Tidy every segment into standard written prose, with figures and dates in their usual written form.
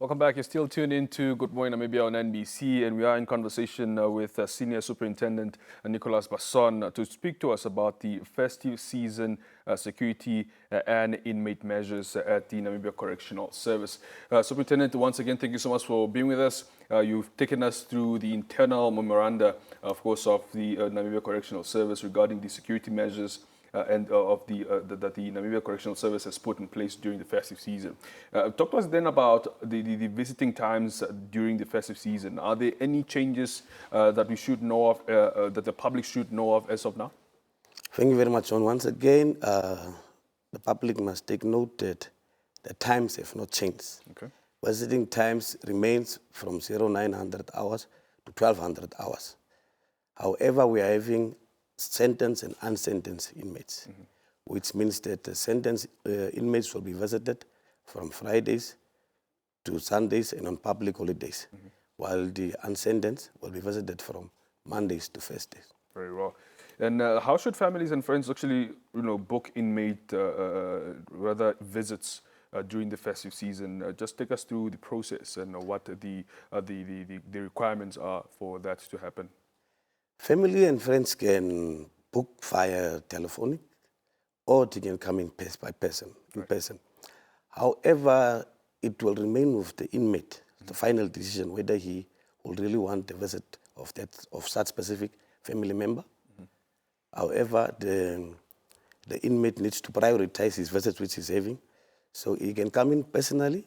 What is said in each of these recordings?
Welcome back. You're still tuned into Good Morning Namibia on NBC, and we are in conversation with Senior Superintendent Nicholas Basson to speak to us about the festive season security and inmate measures at the Namibia Correctional Service. Superintendent, once again, thank you so much for being with us. You've taken us through the internal memoranda, of course, of the Namibia Correctional Service regarding the security measures that the Namibia Correctional Service has put in place during the festive season. Talk to us then about the visiting times during the festive season. Are there any changes that we should know of, that the public should know of as of now? Thank you very much, John. Once again, the public must take note that the times have not changed. Okay. Visiting times remains from 0900 hours to 1200 hours. However, we are having sentenced and unsentenced inmates, which means that the sentenced inmates will be visited from Fridays to Sundays and on public holidays, while the unsentenced will be visited from Mondays to Thursdays. Very well. And how should families and friends actually, book inmate visits during the festive season? Just take us through the process and what the requirements are for that to happen. Family and friends can book via telephonic, or they can come in person. However, it will remain with the inmate, the final decision whether he will really want the visit of such specific family member. However, the inmate needs to prioritize his visit which he's having, so he can come in personally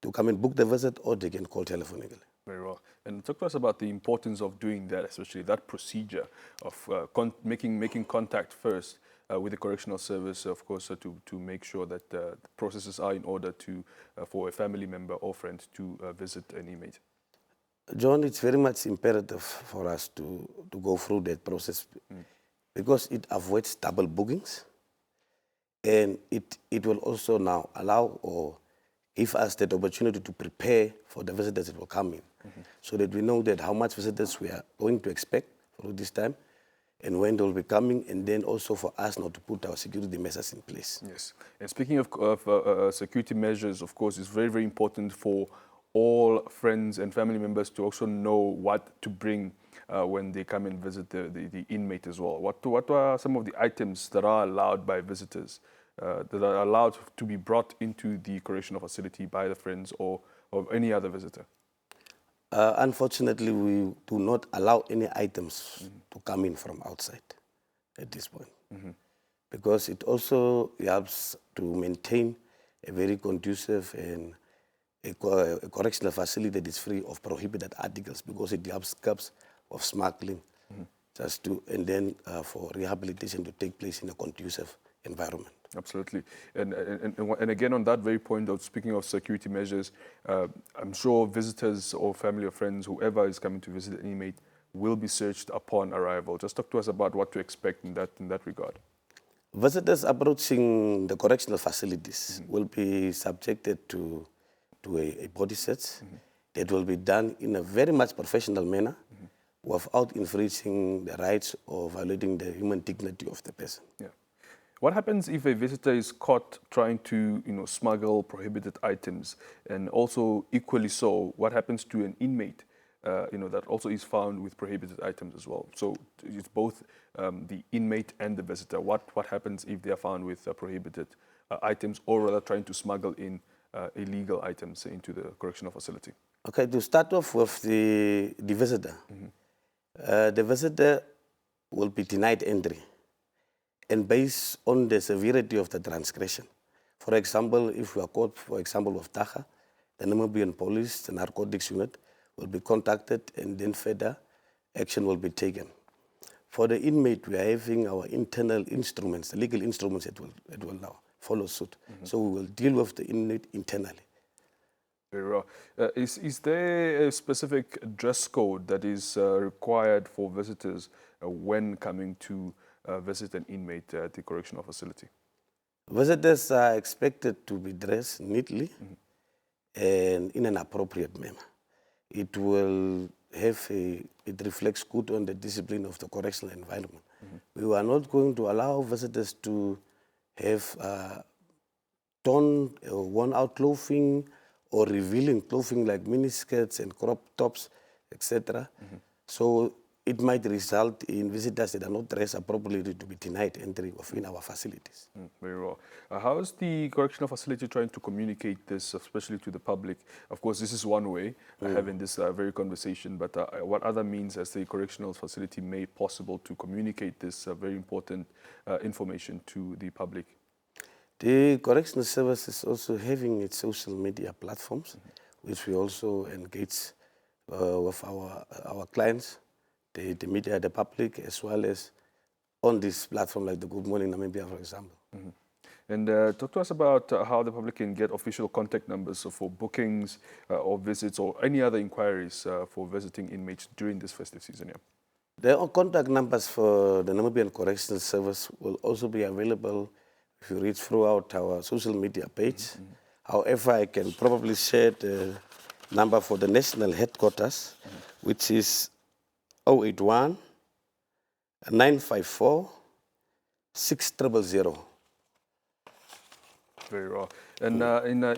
to come and book the visit, or they can call telephonically. Very well. And talk to us about the importance of doing that, especially that procedure of making contact first with the correctional service, of course, to make sure that the processes are in order for a family member or friend to visit an inmate. John, it's very much imperative for us to go through that process because it avoids double bookings, and it will also now allow or give us that opportunity to prepare for the visitors that will come in, so that we know that how much visitors we are going to expect through this time and when they will be coming, and then also for us now to put our security measures in place. Yes. And speaking of security measures, of course, it's very, very important for all friends and family members to also know what to bring when they come and visit the inmate as well. What are some of the items that are allowed by visitors, that are allowed to be brought into the correctional facility by the friends or any other visitor? Unfortunately, we do not allow any items to come in from outside at this point, because it also helps to maintain a very conducive and a correctional facility that is free of prohibited articles, because it helps curbs of smuggling, and then for rehabilitation to take place in a conducive environment. Absolutely. And again, on that very point of speaking of security measures, I'm sure visitors or family or friends, whoever is coming to visit an inmate, will be searched upon arrival. Just talk to us about what to expect in that regard. Visitors approaching the correctional facilities will be subjected to a body search that will be done in a very much professional manner, without infringing the rights or violating the human dignity of the person. Yeah. What happens if a visitor is caught trying to, smuggle prohibited items, and also equally so, what happens to an inmate, that also is found with prohibited items as well? So it's both the inmate and the visitor. What happens if they are found with prohibited items, or rather trying to smuggle in illegal items into the correctional facility? Okay, to start off with the visitor. The visitor will be denied entry, and based on the severity of the transgression. For example, if we are caught, for example, with Taha, the Namibian police, the narcotics unit, will be contacted, and then further action will be taken. For the inmate, we are having our internal instruments, the legal instruments that will now follow suit. So we will deal with the inmate internally. Very well. Is there a specific dress code that is required for visitors when coming to visit an inmate at the correctional facility? Visitors are expected to be dressed neatly and in an appropriate manner. It reflects good on the discipline of the correctional environment. We are not going to allow visitors to have worn out clothing or revealing clothing like miniskirts and crop tops, etc. So it might result in visitors that are not dressed appropriately to be denied entry within our facilities. Very well. How is the correctional facility trying to communicate this, especially to the public? Of course, this is one way, having this very conversation, but what other means has the correctional facility made possible to communicate this very important information to the public? The correctional service is also having its social media platforms, which we also engage with our clients, the media, the public, as well as on this platform like the Good Morning Namibia, for example. And talk to us about how the public can get official contact numbers for bookings or visits or any other inquiries for visiting inmates during this festive season. Yeah. The contact numbers for the Namibian Correctional Service will also be available if you read throughout our social media page. However, I can probably share the number for the national headquarters, which is 081 954 6000. Very well. And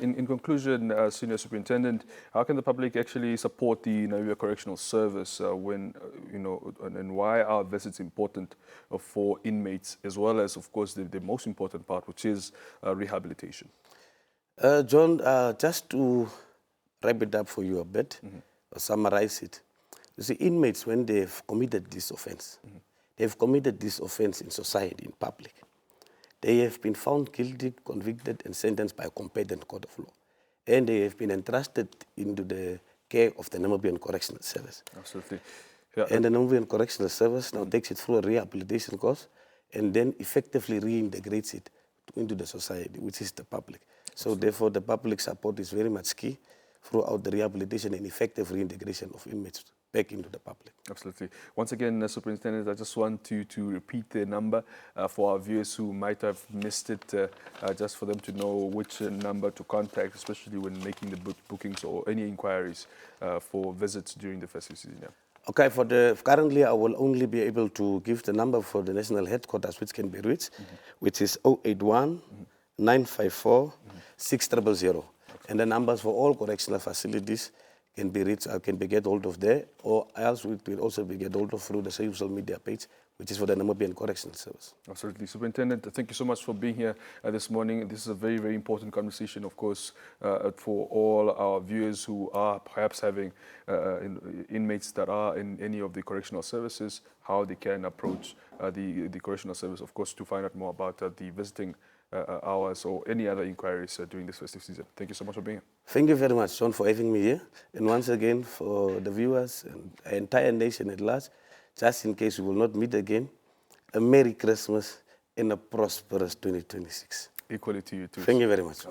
in conclusion, Senior Superintendent, how can the public actually support the Namibia Correctional Service when, and why are visits important for inmates, as well as, of course, the most important part, which is rehabilitation? John, just to wrap it up for you a bit, or summarize it. You see, inmates, when they've committed this offense, they've committed this offense in society, in public. They have been found guilty, convicted, and sentenced by a competent court of law. And they have been entrusted into the care of the Namibian Correctional Service. Absolutely. Yeah. And the Namibian Correctional Service now takes it through a rehabilitation course and then effectively reintegrates it into the society, which is the public. So therefore, the public support is very much key throughout the rehabilitation and effective reintegration of inmates back into the public. Absolutely. Once again, Superintendent, I just want to repeat the number for our viewers who might have missed it, just for them to know which number to contact, especially when making the bookings or any inquiries for visits during the festive season. Yeah. Okay, currently I will only be able to give the number for the national headquarters, which can be reached, which is 081 954 6000. And the numbers for all correctional facilities can be reached, can be get hold of there, or else we will also be get hold of through the social media page, which is for the Namibian Correctional Service. Absolutely. Superintendent, thank you so much for being here this morning. This is a very, very important conversation, of course, for all our viewers who are perhaps having inmates that are in any of the correctional services, how they can approach the correctional service, of course, to find out more about the visiting hours or any other inquiries during this festive season. Thank you so much for being here. Thank you very much, John, for having me here. And once again, for the viewers and the entire nation at large, just in case we will not meet again, a Merry Christmas and a prosperous 2026. Equally to you too. Thank you very much.